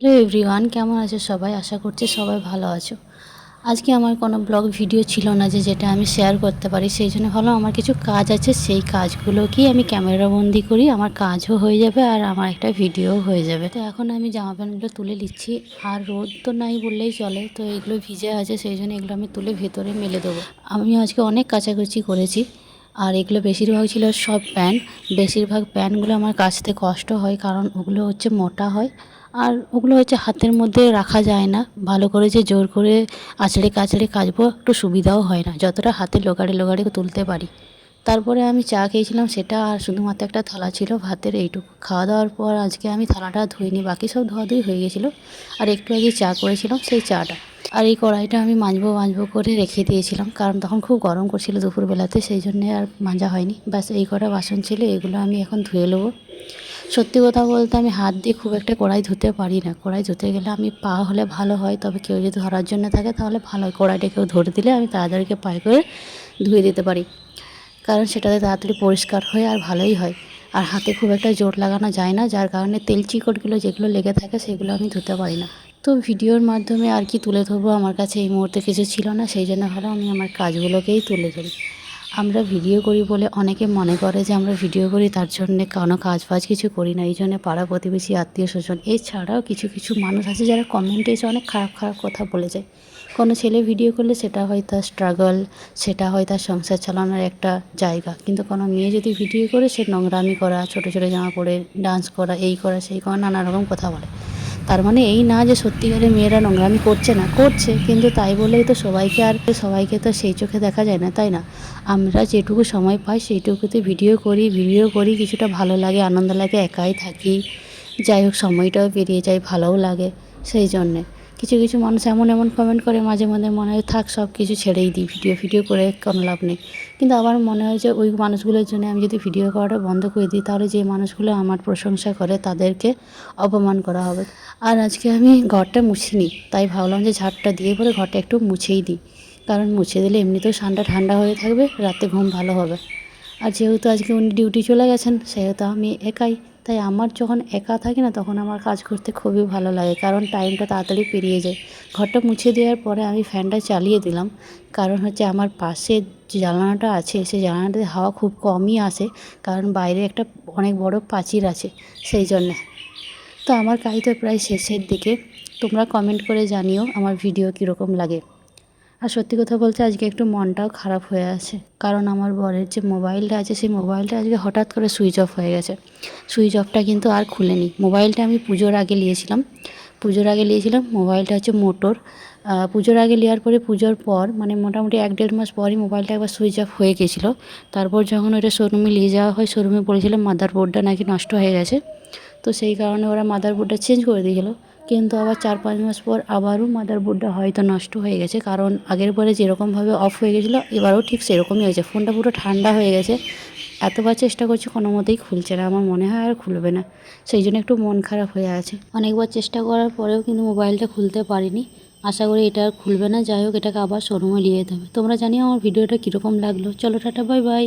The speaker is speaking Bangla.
হ্যালো এভরিওয়ান, কেমন আছো সবাই? আশা করছি সবাই ভালো আছো। আজকে আমার কোনো ব্লগ ভিডিও ছিল না যেটা আমি শেয়ার করতে পারি, সেই জন্য ভাবলাম আমার কিছু কাজ আছে, সেই কাজগুলোকেই আমি ক্যামেরাবন্দি করি। আমার কাজও হয়ে যাবে আর আমার একটা ভিডিও হয়ে যাবে। তো এখন আমি জামা প্যান্টগুলো তুলে নিচ্ছি, আর রোদ তো নাই বললেই চলে, তো এগুলো ভিজে আছে, সেই জন্য এগুলো আমি তুলে ভেতরে মেলে দেবো। আমি আজকে অনেক কাচাকুচি করেছি, আর এগুলো বেশিরভাগ ছিল সব প্যান্ট। বেশিরভাগ প্যান্টগুলো আমার কাচতে কষ্ট হয়, কারণ ওগুলো হচ্ছে মোটা হয়, আর ওগুলো হচ্ছে হাতের মধ্যে রাখা যায় না ভালো করে, যে জোর করে আঁচড়ে কাচড়ে কাচবো একটু সুবিধাও হয় না, যতটা হাতে লোগাড়ে লোগাড়ে তুলতে পারি। তারপরে আমি চা খেয়েছিলাম, সেটা আর শুধুমাত্র একটা থালা ছিল ভাতের, এইটুকু খাওয়া দাওয়ার পর আজকে আমি থালাটা ধুইনি, বাকি সব ধোয়াধুয়ি হয়ে গেছিলো। আর একটু আগে চা করেছিলাম, সেই চাটা আর এই কড়াইটা আমি মাজবো করে রেখে দিয়েছিলাম, কারণ তখন খুব গরম করছিল দুপুরবেলাতে, সেই জন্যে আর মাজা হয়নি। ব্যাস এই কটা বাসন ছিল, এগুলো আমি এখন ধুয়ে নেবো। সত্যি কথা বলতে আমি হাত দিয়ে খুব একটা কড়াই ধুতে পারি না। কড়াই ধুতে গেলে আমি পা হলে ভালো হয়, তবে কেউ যদি ধরার জন্য থাকে তাহলে ভালো হয়। কড়াইটা কেউ ধরে দিলে আমি তাড়াতাড়ি পায়ে করে ধুয়ে দিতে পারি, কারণ সেটাতে তাড়াতাড়ি পরিষ্কার হয় আর ভালোই হয়। আর হাতে খুব একটা জোর লাগানো যায় না, যার কারণে তেল চিকটগুলো যেগুলো লেগে থাকে সেগুলো আমি ধুতে পারি না। তো ভিডিওর মাধ্যমে আর কি তুলে ধরবো, আমার কাছে এই মুহূর্তে কিছু ছিল না, সেই জন্য ভালো আমি আমার কাজগুলোকেই তুলে ধরি। আমরা ভিডিও করি বলে অনেকে মনে করে যে আমরা ভিডিও করি তার জন্যে কোনো কাজ বাজ কিছু করি না, এই জন্যে পাড়া প্রতিবেশী আত্মীয় স্বজন এছাড়াও কিছু কিছু মানুষ আছে যারা কমেন্টে এসে অনেক খারাপ খারাপ কথা বলে যায়। কোনো ছেলে ভিডিও করলে সেটা হয় তার স্ট্রাগল, সেটা হয় তার সংসার চালানোর একটা জায়গা, কিন্তু কোনো মেয়ে যদি ভিডিও করে সে নোংরামি করা, ছোটো ছোটো জামা পরে ডান্স করা, এই করা সেই করা, নানা রকম কথা বলে। তার মানে এই না যে সত্যিকারের মেয়েরা নোংরামি করছে না, করছে, কিন্তু তাই বলেই তো সবাইকে তো সেই চোখে দেখা যায় না, তাই না? আমরা যেটুকু সময় পাই সেইটুকুতে ভিডিও করি, কিছুটা ভালো লাগে, আনন্দ লাগে, একাই থাকি, যাই হোক সময়টাও পেরিয়ে যায়, ভালোও লাগে। সেই জন্যে কিছু কিছু মানুষ এমন এমন কমেন্ট করে, মাঝে মধ্যে মনে হয় থাক সব কিছু ছেড়েই দিই, ভিডিও করে কোনো লাভ নেই। কিন্তু আবার মনে হয় যে ওই মানুষগুলোর জন্য আমি যদি ভিডিও করাটা বন্ধ করে দিই, তাহলে যে মানুষগুলো আমার প্রশংসা করে তাদেরকে অপমান করা হবে। আর আজকে আমি ঘরটা মুছিনি, তাই ভাবলাম যে ঝাড়টা দিয়ে পরে ঘরটা একটু মুছেই দিই, কারণ মুছে দিলে এমনিতেও ঠান্ডা ঠান্ডা হয়ে থাকবে, রাতে ঘুম ভালো হবে। আর যেহেতু আজকে উনি ডিউটি চলে গেছেন, সেহেতু আমি একাই, তাই আমার যখন একা থাকি না তখন আমার কাজ করতে খুবই ভালো লাগে, কারণ টাইমটা তাড়াতাড়ি পেরিয়ে যায়। ঘরটা মুছে দেওয়ার পরে আমি ফ্যানটা চালিয়ে দিলাম, কারণ হচ্ছে আমার পাশে যে জানালাটা আছে সেই জানালাটাতে হাওয়া খুব কমই আসে, কারণ বাইরে একটা অনেক বড় প্রাচীর আছে, সেই জন্যে। তো আমার কাজ তো প্রায় শেষের দিকে, তোমরা কমেন্ট করে জানিও আমার ভিডিও কীরকম লাগে। আর সত্যি কথা বলতে আজকে একটু মনটাও খারাপ হয়ে আছে, কারণ আমার বরের যে মোবাইলটা আছে সেই মোবাইলটা আজকে হঠাৎ করে সুইচ অফ হয়ে গেছে। সুইচ অফটা কিন্তু আর খুলেনি। মোবাইলটা আমি পুজোর আগে নিয়েছিলাম। মোবাইলটা হচ্ছে মোটোর। পুজোর আগে নেওয়ার পরে পুজোর পর মানে মোটামুটি 1-1.5 মাস পরই মোবাইলটা একবার সুইচ অফ হয়ে গেছিলো। তারপর যখন ওটা শোরুমে নিয়ে যাওয়া হয়, শোরুমে বলেছিল মাদারবোর্ডটা নাকি নষ্ট হয়ে গেছে, তো সেই কারণে ওরা মাদারবোর্ডটা চেঞ্জ করে দিয়েছিলো। কিন্তু আবার 4-5 মাস পর আবারও মাদারবোর্ডটা হয়তো নষ্ট হয়ে গেছে, কারণ আগের বারে যেরকমভাবে অফ হয়ে গেছিলো এবারও ঠিক সেরকমই হয়েছে। ফোনটা পুরো ঠান্ডা হয়ে গেছে, এতবার চেষ্টা করছি কোনো মতেই খুলছে না, আমার মনে হয় আর খুলবে না, সেই জন্য একটু মন খারাপ হয়ে আছে। অনেকবার চেষ্টা করার পরেও কিন্তু মোবাইলটা খুলতে পারিনি, আশা করি এটা আর খুলবে না। যাই হোক, এটাকে আবার শোরুমে নিয়ে যেতে হবে। তোমরা জানিও আমার ভিডিওটা কীরকম লাগলো। চলো টাটা, বাই বাই।